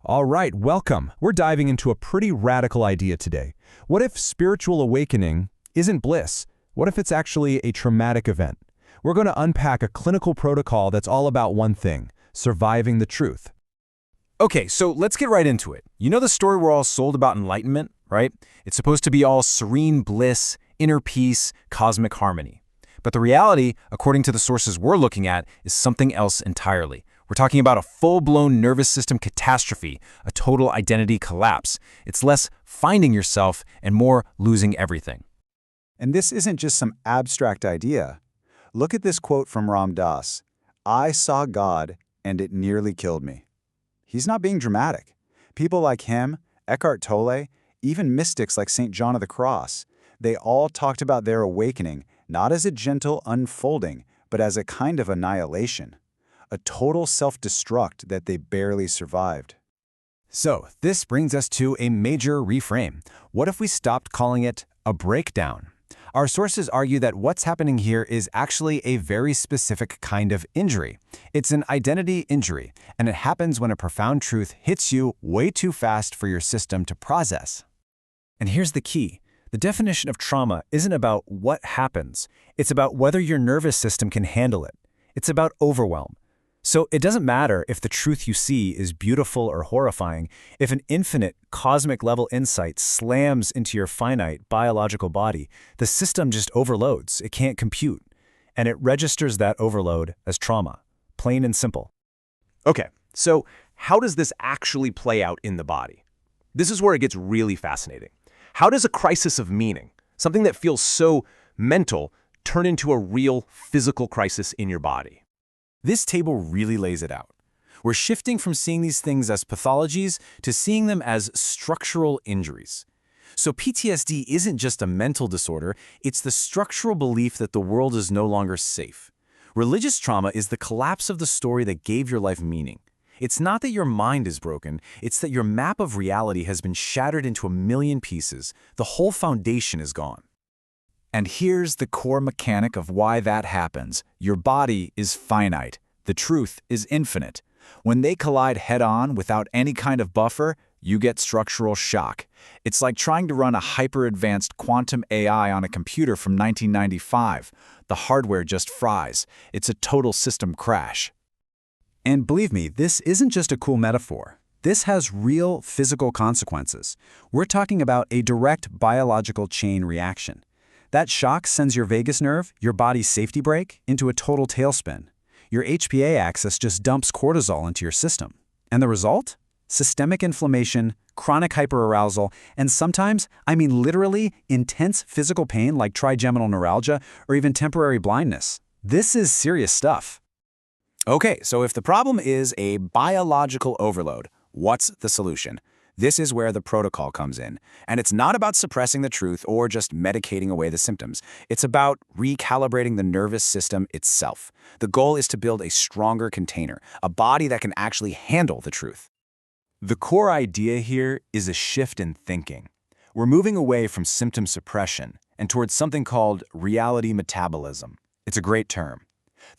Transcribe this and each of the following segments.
All right, welcome. We're diving into a pretty radical idea today. What if spiritual awakening isn't bliss? What if it's actually a traumatic event? We're going to unpack a clinical protocol that's all about one thing: surviving the truth. Okay, so let's get right into it. You know the story we're all sold about enlightenment, right? It's supposed to be all serene bliss, inner peace, cosmic harmony. But the reality, according to the sources we're looking at, is something else entirely. We're talking about a full-blown nervous system catastrophe, a total identity collapse. It's less finding yourself and more losing everything. And this isn't just some abstract idea. Look at this quote from Ram Dass. "I saw God, and it nearly killed me." He's not being dramatic. People like him, Eckhart Tolle, even mystics like St. John of the Cross, they all talked about their awakening not as a gentle unfolding, but as a kind of annihilation. A total self-destruct that they barely survived. So, this brings us to a major reframe. What if we stopped calling it a breakdown? Our sources argue that what's happening here is actually a very specific kind of injury. It's an identity injury, and it happens when a profound truth hits you way too fast for your system to process. And here's the key. The definition of trauma isn't about what happens. It's about whether your nervous system can handle it. It's about overwhelm. So it doesn't matter if the truth you see is beautiful or horrifying. If an infinite, cosmic-level insight slams into your finite, biological body, the system just overloads. It can't compute. And it registers that overload as trauma. Plain and simple. Okay, so how does this actually play out in the body? This is where it gets really fascinating. How does a crisis of meaning, something that feels so mental, turn into a real physical crisis in your body? This table really lays it out. We're shifting from seeing these things as pathologies to seeing them as structural injuries. So PTSD isn't just a mental disorder, it's the structural belief that the world is no longer safe. Religious trauma is the collapse of the story that gave your life meaning. It's not that your mind is broken, it's that your map of reality has been shattered into a million pieces. The whole foundation is gone. And here's the core mechanic of why that happens. Your body is finite. The truth is infinite. When they collide head-on without any kind of buffer, you get structural shock. It's like trying to run a hyper-advanced quantum AI on a computer from 1995. The hardware just fries. It's a total system crash. And believe me, this isn't just a cool metaphor. This has real physical consequences. We're talking about a direct biological chain reaction. That shock sends your vagus nerve, your body's safety brake, into a total tailspin. Your HPA axis just dumps cortisol into your system. And the result? Systemic inflammation, chronic hyperarousal, and sometimes, I mean literally, intense physical pain like trigeminal neuralgia or even temporary blindness. This is serious stuff. Okay, so if the problem is a biological overload, what's the solution? This is where the protocol comes in. And it's not about suppressing the truth or just medicating away the symptoms. It's about recalibrating the nervous system itself. The goal is to build a stronger container, a body that can actually handle the truth. The core idea here is a shift in thinking. We're moving away from symptom suppression and towards something called reality metabolism. It's a great term.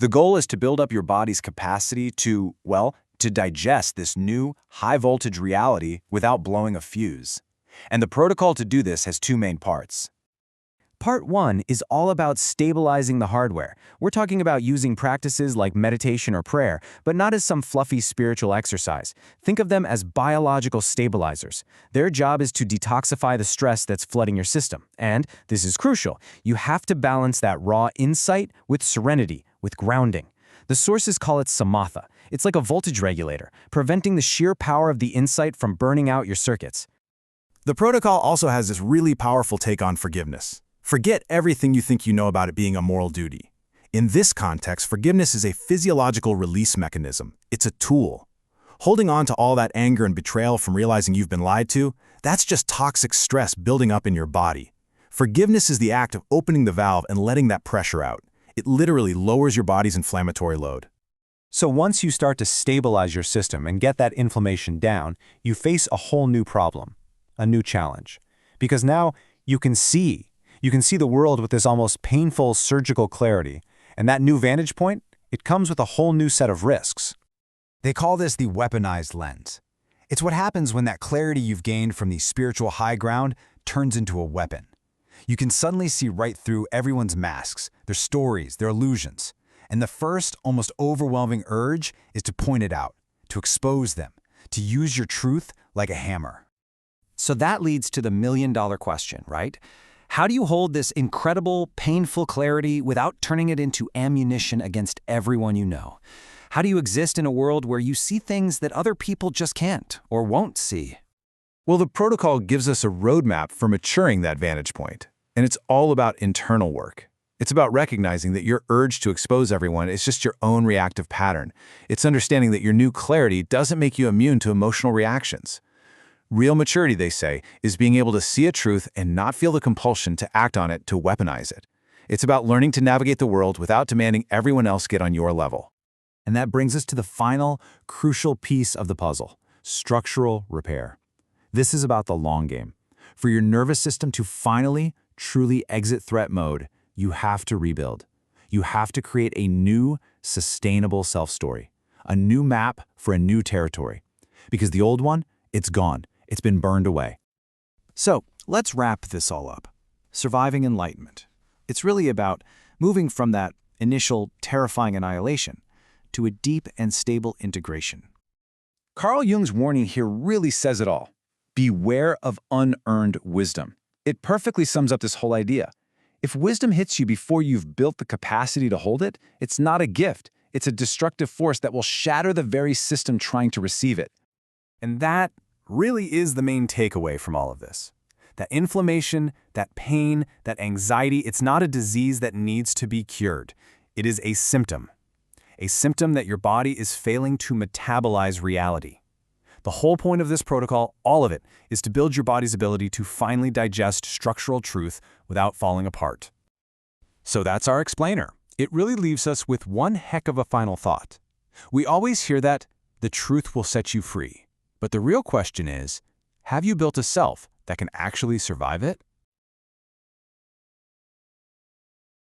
The goal is to build up your body's capacity to, well, to digest this new, high-voltage reality without blowing a fuse. And the protocol to do this has two main parts. Part 1 is all about stabilizing the hardware. We're talking about using practices like meditation or prayer, but not as some fluffy spiritual exercise. Think of them as biological stabilizers. Their job is to detoxify the stress that's flooding your system. And, this is crucial, you have to balance that raw insight with serenity, with grounding. The sources call it samatha. It's like a voltage regulator, preventing the sheer power of the insight from burning out your circuits. The protocol also has this really powerful take on forgiveness. Forget everything you think you know about it being a moral duty. In this context, forgiveness is a physiological release mechanism. It's a tool. Holding on to all that anger and betrayal from realizing you've been lied to, that's just toxic stress building up in your body. Forgiveness is the act of opening the valve and letting that pressure out. It literally lowers your body's inflammatory load. So once you start to stabilize your system and get that inflammation down, you face a whole new problem, a new challenge. Because now you can see the world with this almost painful surgical clarity. And that new vantage point, it comes with a whole new set of risks. They call this the weaponized lens. It's what happens when that clarity you've gained from the spiritual high ground turns into a weapon. You can suddenly see right through everyone's masks, their stories, their illusions. And the first, almost overwhelming urge is to point it out, to expose them, to use your truth like a hammer. So that leads to the million-dollar question, right? How do you hold this incredible, painful clarity without turning it into ammunition against everyone you know? How do you exist in a world where you see things that other people just can't or won't see? Well, the protocol gives us a roadmap for maturing that vantage point, and it's all about internal work. It's about recognizing that your urge to expose everyone is just your own reactive pattern. It's understanding that your new clarity doesn't make you immune to emotional reactions. Real maturity, they say, is being able to see a truth and not feel the compulsion to act on it to weaponize it. It's about learning to navigate the world without demanding everyone else get on your level. And that brings us to the final, crucial piece of the puzzle, structural repair. This is about the long game. For your nervous system to finally, truly exit threat mode, you have to rebuild. You have to create a new, sustainable self-story, a new map for a new territory. Because the old one, it's gone. It's been burned away. So, let's wrap this all up. Surviving enlightenment. It's really about moving from that initial terrifying annihilation to a deep and stable integration. Carl Jung's warning here really says it all. Beware of unearned wisdom. It perfectly sums up this whole idea. If wisdom hits you before you've built the capacity to hold it, it's not a gift. It's a destructive force that will shatter the very system trying to receive it. And that really is the main takeaway from all of this. That inflammation, that pain, that anxiety, it's not a disease that needs to be cured. It is a symptom. A symptom that your body is failing to metabolize reality. The whole point of this protocol, all of it, is to build your body's ability to finally digest structural truth without falling apart. So that's our explainer. It really leaves us with one heck of a final thought. We always hear that the truth will set you free. But the real question is, have you built a self that can actually survive it?